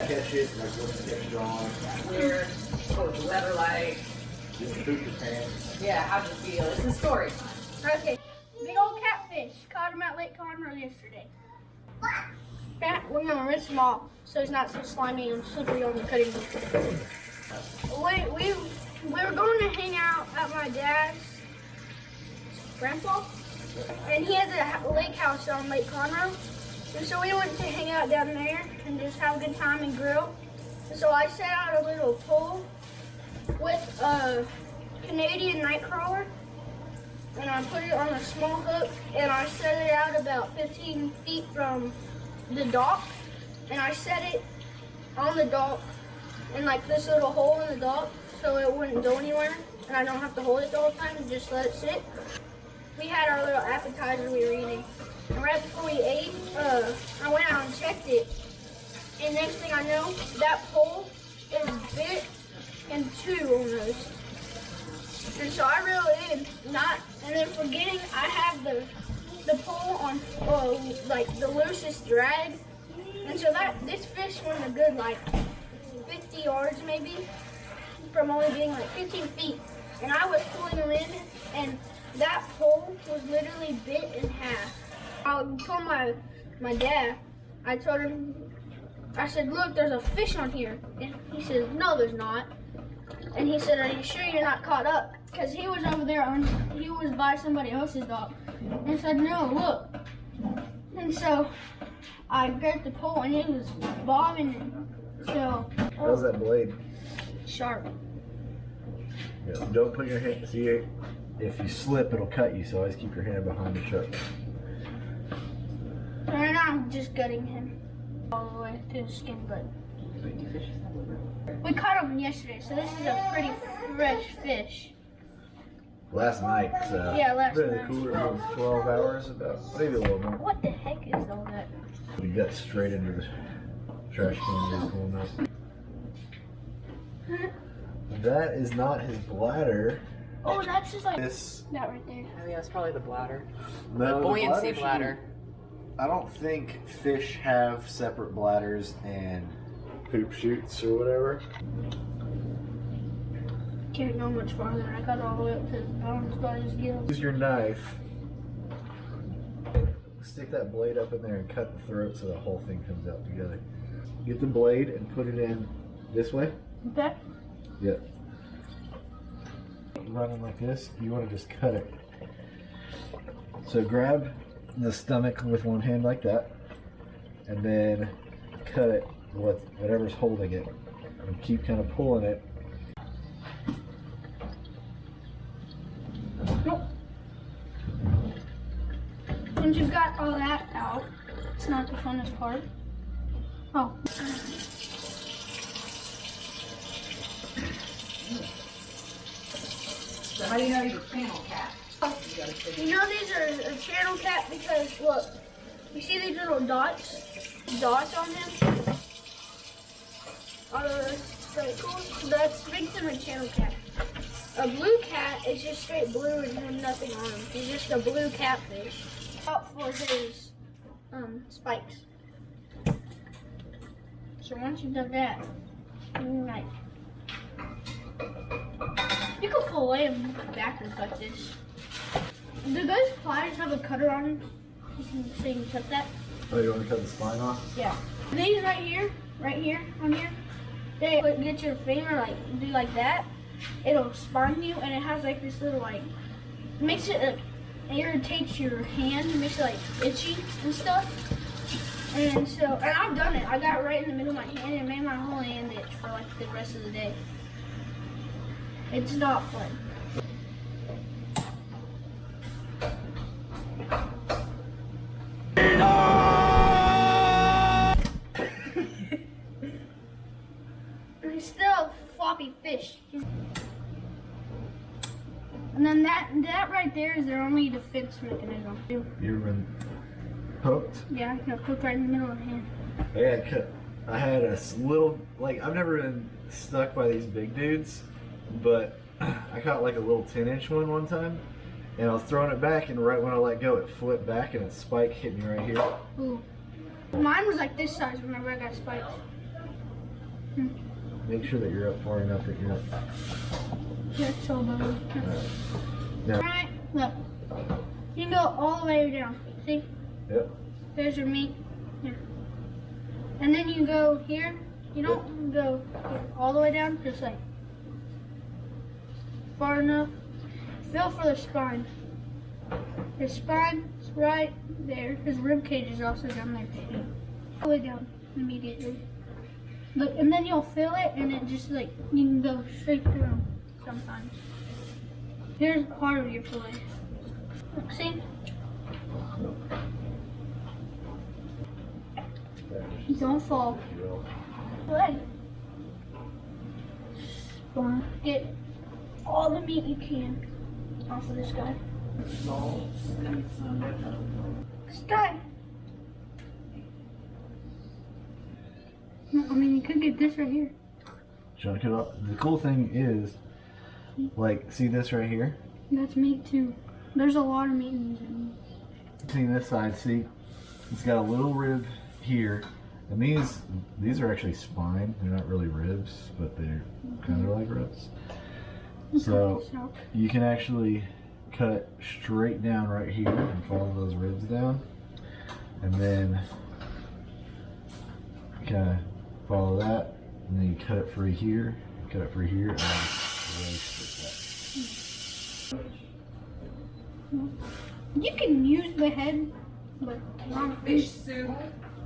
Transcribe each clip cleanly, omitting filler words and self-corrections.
Catch it, like what's the catch it on? Where, what was the weather like? Just poop your pants. Yeah, how'd you feel? It's a story time. Okay, big old catfish. Caught him at Lake Conroe yesterday. We're gonna rinse him off so he's not so slimy and slippery on the cutting board. We were going to hang out at my dad's grandpa, and he has a lake house on Lake Conroe. And so we went to hang out down there and just have a good time and grill. And so I set out a little pole with a Canadian night crawler, and I put it on a small hook, and I set it out about 15 feet from the dock, and I set it on the dock in like this little hole in the dock so it wouldn't go anywhere, and I don't have to hold it the whole time and just let it sit. We had our little appetizer we were eating, and right before we ate, I went out and checked it, and next thing I know, that pole is bit in two almost. And so I reel it in, and then forgetting I have the pole on like the loosest drag, and so this fish went a good like 50 yards maybe from only being like 15 feet, and I was pulling him in, and that pole was literally bit in half. I told my dad, I told him, I said, look, there's a fish on here, and he said, no, there's not. And he said, are you sure you're not caught up? Because he was over there, he was by somebody else's dock. And I said, no, look. And so I grabbed the pole and it was bobbing. So. How's that blade? Sharp. Yeah, don't put your hand, see, if you slip, it'll cut you, so always keep your hand behind the chuck. Right now I'm just gutting him all the way to his skin, but. We caught him yesterday, so this is a pretty fresh fish. Last night, so yeah, last really night. cooler, about 12 hours, about maybe a little more. What the heck is all that? We got straight into the trash can. Pulling up. That is not his bladder. Oh, that's just like This. that right there. I think that's probably the bladder. No, The buoyancy bladder. I don't think fish have separate bladders and poop chutes or whatever. Can't go much farther. I got all the way up to his bones by his gills. Use your knife. Stick that blade up in there and cut the throat so the whole thing comes out together. Get the blade and put it in this way. Okay. Yep. Running like this, you want to just cut it. So grab the stomach with one hand like that, and then cut it with whatever's holding it, and keep kind of pulling it. Nope. Once you've got all that out, it's not the funnest part. Oh. So how do you know you're a channel cat? You know these are a channel cat because look, you see these little dots on them? Pretty cool. That makes them a channel cat. A blue cat is just straight blue and has nothing on him. He's just a blue catfish. Out for his spikes. So once you've done that, like you can fillet them backwards like this. Do those pliers have a cutter on them? So you can cut that? Oh, you want to cut the spine off? Yeah. These right here, on here, they get your finger like do like that. It'll spine you, and it has like this little like makes it irritates your hand, makes it like itchy and stuff. And so, and I've done it. I got it right in the middle of my hand and it made my whole hand itch for like the rest of the day. It's not fun. He's still a floppy fish. And then that right there is their only defense mechanism. You ever been poked? Yeah, I got poked right in the middle of the hand. I had a little, like, I've never been stuck by these big dudes, but I caught like a little 10-inch one time, and I was throwing it back, and right when I let go, it flipped back, and its spike hit me right here. Ooh. Mine was like this size whenever I got spiked. Make sure that you're up far enough that you're not. That's so bad. Alright. Now, Alright, look. You can go all the way down. See? yep. There's your meat. Here. And then you go here. You don't go here, all the way down, just like far enough. Feel for the spine. The spine is right there. His rib cage is also down there too. All the way down immediately. Look, and then you'll feel it, and it just like you can go straight through them sometimes. Here's part of your fillet. Look, see? Don't fall. Fillet. Get all the meat you can off of this guy. This guy. I mean, you could get this right here. Chunk it up. The cool thing is, like, see this right here? That's meat too. There's a lot of meat in these. See this side, see? It's got a little rib here. And these are actually spine. They're not really ribs, but they're kind of like ribs. So you can actually cut straight down right here and follow those ribs down. And then kind of follow that. And then you cut it free here, and then roast it. You can use the head, but not Fish soup.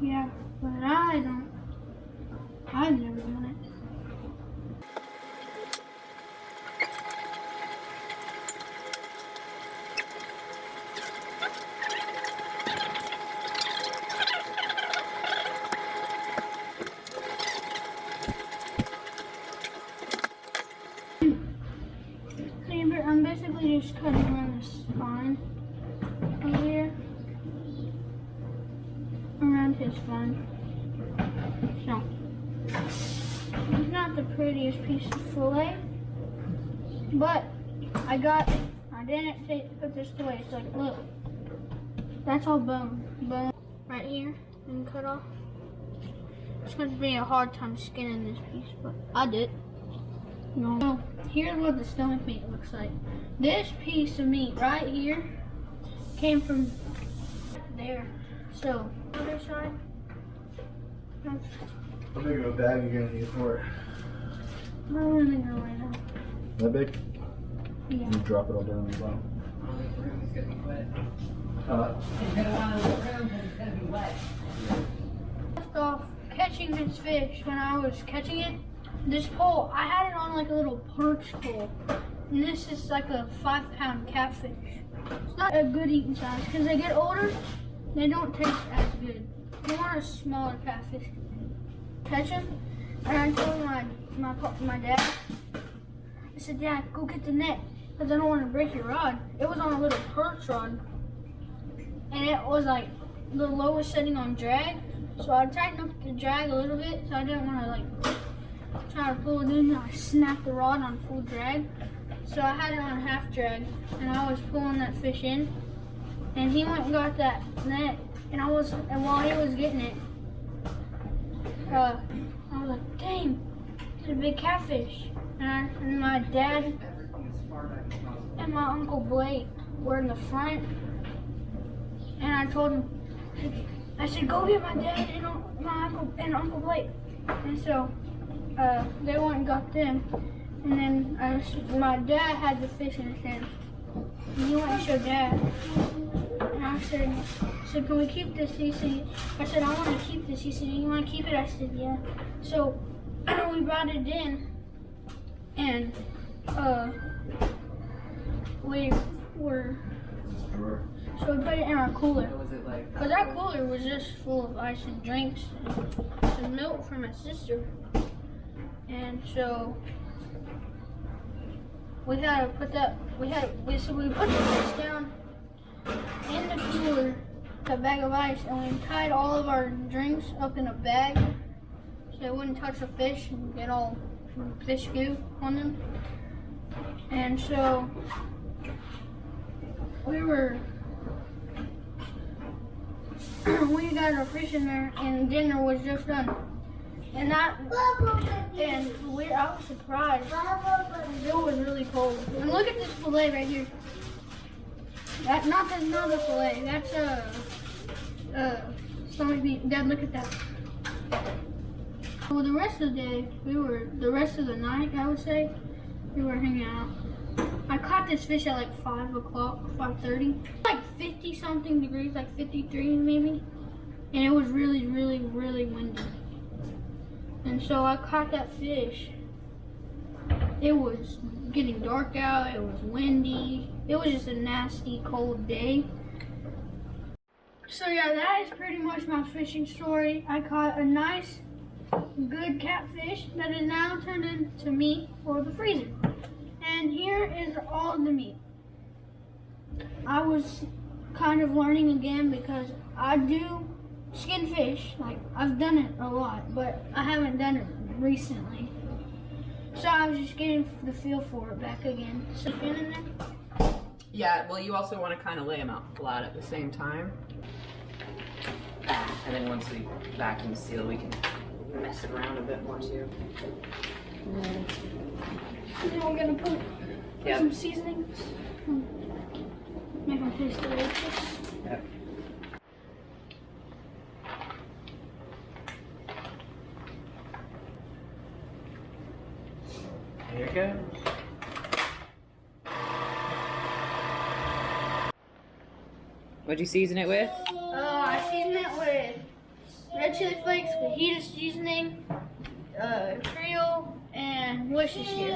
Yeah, but I don't. I've never done it. I'm basically just cutting around the spine over here, around his spine. So, it's not the prettiest piece of fillet, but I didn't put this away. It's like, look, that's all bone right here and cut off. It's going to be a hard time skinning this piece, but I did. No. So here's what the stomach meat looks like. This piece of meat right here came from there. So other side. How big of a bag are you gonna need for it? I'm gonna go right now. That big? Yeah. You drop it all down the bottom. The room is gonna be wet. Uh, He's gonna want to the room because it's gonna be wet. First off, catching this fish, when I was catching it, this pole, I had it on like a little perch pole. And this is like a 5-pound catfish. It's not a good eating size. Because they get older, they don't taste as good. You want a smaller catfish. Catch him. And I told my dad, I said, Dad, go get the net. Because I don't want to break your rod. It was on a little perch rod. And it was like the lowest setting on drag. So I tightened up the drag a little bit. So I didn't want to like try to pull it in. I snapped the rod on full drag. So I had it on half drag. And I was pulling that fish in. And he went and got that net. And while he was getting it, I was like, dang, it's a big catfish. And my dad and my Uncle Blake were in the front. And I told him, I said, go get my dad and Uncle Blake. And so they went and got them. And then my dad had the fish in his hands. And he went and showed Dad. And I said, can we keep this? I said, I want to keep this. He said, you want to keep it? I said, yeah. So we brought it in, and we put it in our cooler. Because our cooler was just full of ice and drinks and some milk for my sister. And so we put the fish down in the cooler, a bag of ice, and we tied all of our drinks up in a bag so they wouldn't touch the fish and get all fish goo on them. And so we got our fish in there, and dinner was just done. And I was surprised. It was really cold. And look at this fillet right here. That's not the fillet. That's stomach beef. Dad, look at that. Well, the rest of the day, the rest of the night, I would say, we were hanging out. I caught this fish at like 5 o'clock, 5:30. Like 50 something degrees, like 53 maybe. And it was really, really, really windy. And so I caught that fish. It was getting dark out, it was windy. It was just a nasty, cold day. So yeah, that is pretty much my fishing story. I caught a nice, good catfish that is now turned into meat for the freezer. And here is all the meat. I was kind of learning again because I do skin fish. Like, I've done it a lot, but I haven't done it recently. So I was just getting the feel for it back again. So fin in there? Yeah, well, you also want to kind of lay them out flat at the same time. And then once we vacuum seal, we can mess it around a bit more too. And then we're gonna put some seasonings. Make them taste delicious. Yep. There you go. What'd you season it with? I season it with red chili flakes, fajita seasoning, Creole, and Worcestershire.